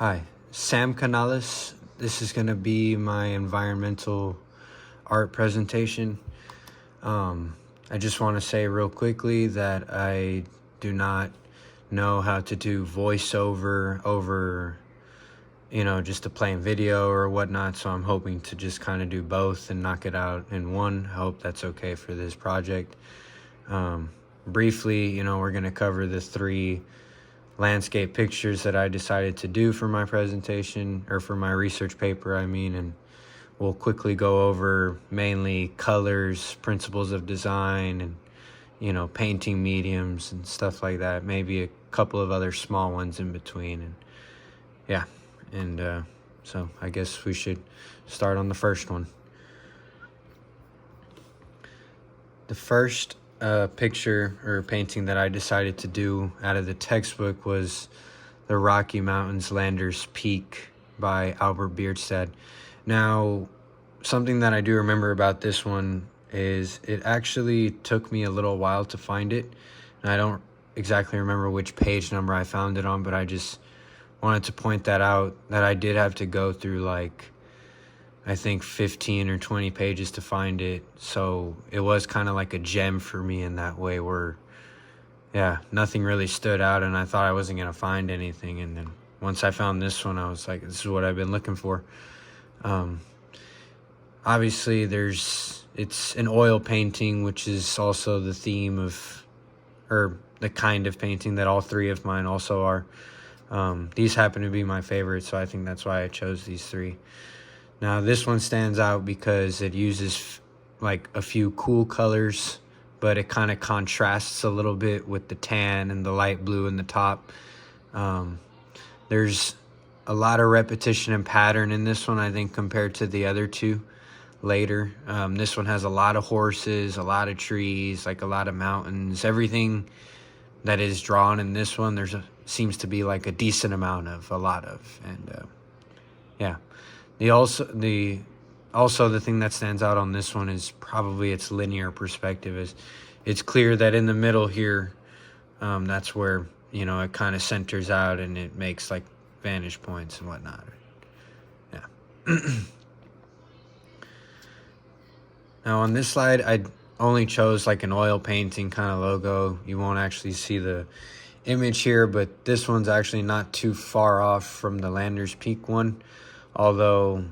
Hi, Sam Canales. This is going to be my environmental art presentation. I just want to say real quickly that I do not know how to do voiceover over, just a plain video or whatnot. So I'm hoping to just kind of do both and knock it out in one. I hope that's okay for this project. Briefly, we're going to cover the three landscape pictures that I decided to do for my presentation, or for my research paper, and we'll quickly go over mainly colors, principles of design, and painting mediums and stuff like that. Maybe a couple of other small ones in between. And yeah, so I guess we should start on the first one. The first picture or painting that I decided to do out of the textbook was the Rocky Mountains Landers Peak by Albert Bierstadt. Now, something that I do remember about this one is it actually took me a little while to find it. And I don't exactly remember which page number I found it on, but I just wanted to point that out, that I did have to go through I think 15 or 20 pages to find it. So it was kind of like a gem for me in that way, where nothing really stood out and I thought I wasn't going to find anything. And then once I found this one, I was like, this is what I've been looking for. Obviously it's an oil painting, which is also the theme of, or the kind of painting that all three of mine also are. These happen to be my favorites, so I think that's why I chose these three. Now, this one stands out because it uses a few cool colors, but it kind of contrasts a little bit with the tan and the light blue in the top. There's a lot of repetition and pattern in this one, I think, compared to the other two later. This one has a lot of horses, a lot of trees, a lot of mountains. Everything that is drawn in this one, seems to be a decent amount of, a lot of. And yeah. The thing that stands out on this one is probably its linear perspective. It's clear that in the middle here, that's where it kind of centers out and it makes vantage points and whatnot. Yeah. Now on this slide, I only chose an oil painting kind of logo. You won't actually see the image here, but this one's actually not too far off from the Landers Peak one. Although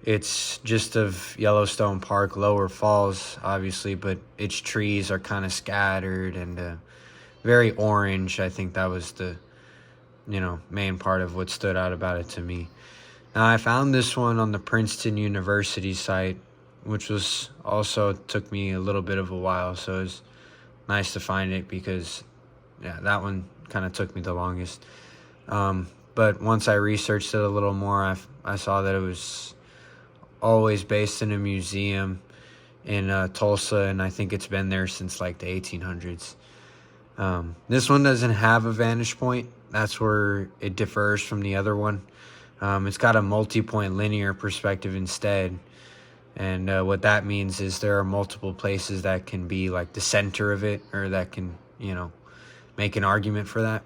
it's just of Yellowstone Park, Lower Falls, obviously, but its trees are kind of scattered and very orange. I think that was the, main part of what stood out about it to me. Now, I found this one on the Princeton University site, which was also took me a little bit of a while, so it was nice to find it because, that one kind of took me the longest. But once I researched it a little more, I saw that it was always based in a museum in Tulsa, and I think it's been there since the 1800s. This one doesn't have a vantage point. That's where it differs from the other one. It's got a multi-point linear perspective instead. And what that means is there are multiple places that can be the center of it, or that can, make an argument for that.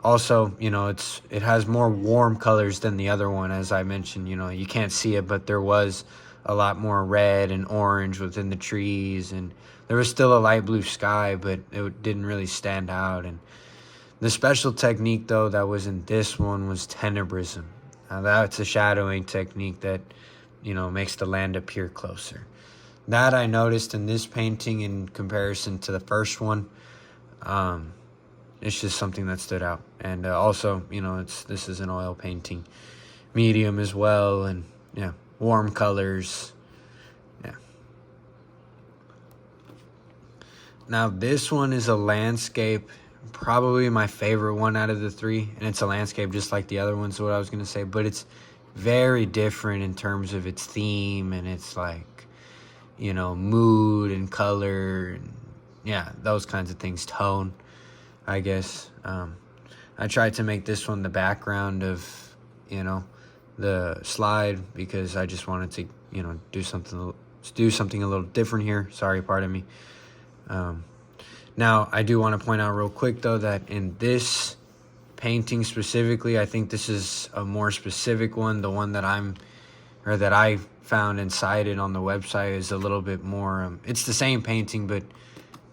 Also, it has more warm colors than the other one. As I mentioned, you can't see it, but there was a lot more red and orange within the trees, and there was still a light blue sky, but it didn't really stand out. And the special technique, though, that was in this one was tenebrism. Now, that's a shadowing technique that, makes the land appear closer. That I noticed in this painting in comparison to the first one. It's just something that stood out. And also, this is an oil painting medium as well. And warm colors. Yeah. Now, this one is a landscape, probably my favorite one out of the three. And it's a landscape just like the other ones, what I was going to say. But it's very different in terms of its theme and its, mood and color. And, those kinds of things. Tone, I guess. I tried to make this one the background of, the slide, because I just wanted to, do something a little different here. Sorry, pardon me. Now, I do want to point out real quick, though, that in this painting specifically, I think this is a more specific one. The one that that I found and cited on the website is a little bit more, it's the same painting, but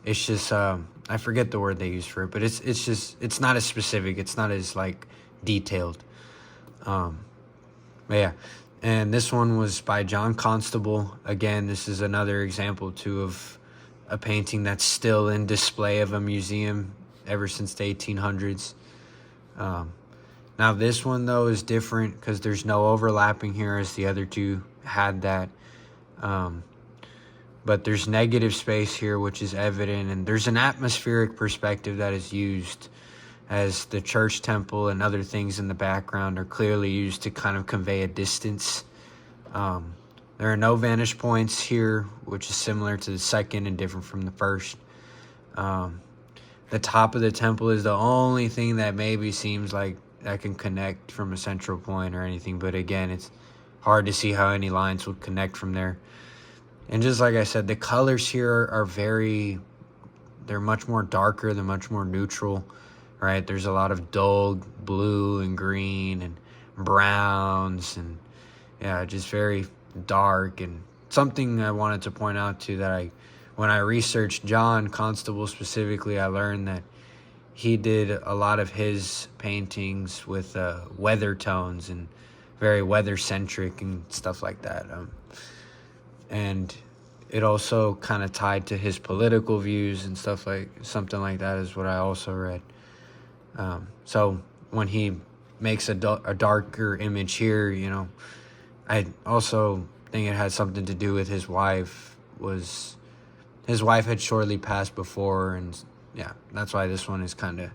it's just, I forget the word they use for it, but it's not as specific. It's not as like detailed. But yeah, and this one was by John Constable. Again, this is another example too of a painting that's still in display of a museum ever since the 1800s. Now this one though is different because there's no overlapping here as the other two had that. But there's negative space here, which is evident, and there's an atmospheric perspective that is used, as the church temple and other things in the background are clearly used to kind of convey a distance. There are no vantage points here, which is similar to the second and different from the first. The top of the temple is the only thing that maybe seems like that can connect from a central point or anything, but again, it's hard to see how any lines would connect from there. And just like I said, the colors here are they're much more darker, they're much more neutral, right? There's a lot of dull blue and green and browns, and yeah, just very dark. And something I wanted to point out too, that when I researched John Constable specifically, I learned that he did a lot of his paintings with weather tones and very weather centric and stuff like that. And it also kind of tied to his political views and something like that is what I also read. So when he makes a darker image here, I also think it had something to do with his wife. His wife had shortly passed before, and yeah, that's why this one is kind of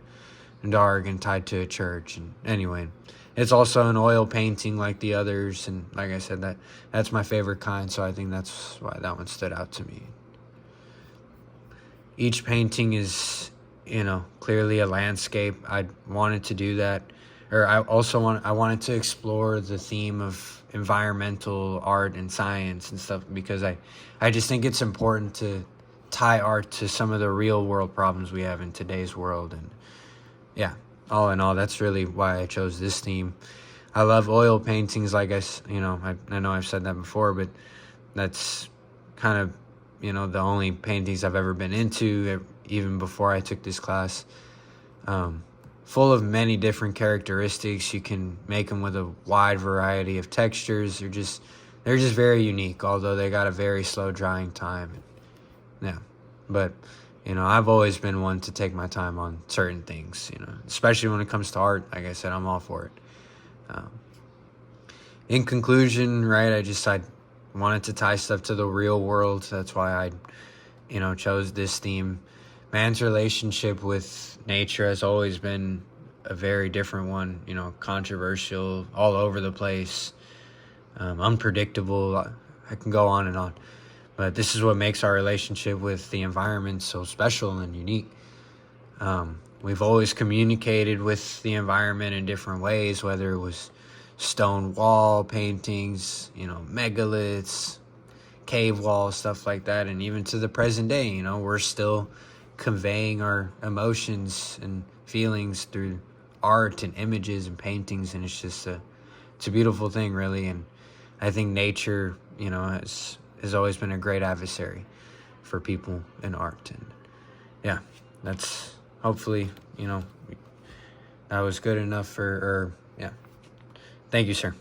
dark and tied to a church. And anyway, it's also an oil painting like the others, and like I said, that's my favorite kind, so I think that's why that one stood out to me. Each painting is, clearly a landscape. I wanted to do that, or I wanted to explore the theme of environmental art and science and stuff, because I just think it's important to tie art to some of the real world problems we have in today's world. And yeah, all in all, that's really why I chose this theme. I love oil paintings, like I know I've said that before, but that's kind of, the only paintings I've ever been into, even before I took this class. Full of many different characteristics. You can make them with a wide variety of textures. They're just very unique, although they got a very slow drying time. Yeah, but I've always been one to take my time on certain things, especially when it comes to art. Like I said, I'm all for it. In conclusion, right, I wanted to tie stuff to the real world. That's why I, chose this theme. Man's relationship with nature has always been a very different one, controversial, all over the place, unpredictable. I can go on and on. But this is what makes our relationship with the environment so special and unique. We've always communicated with the environment in different ways, whether it was stone wall paintings, megaliths, cave walls, stuff like that. And even to the present day, we're still conveying our emotions and feelings through art and images and paintings. And it's just it's a beautiful thing, really. And I think nature, has always been a great adversary for people in art. And yeah, that's hopefully, that was good enough yeah. Thank you, sir.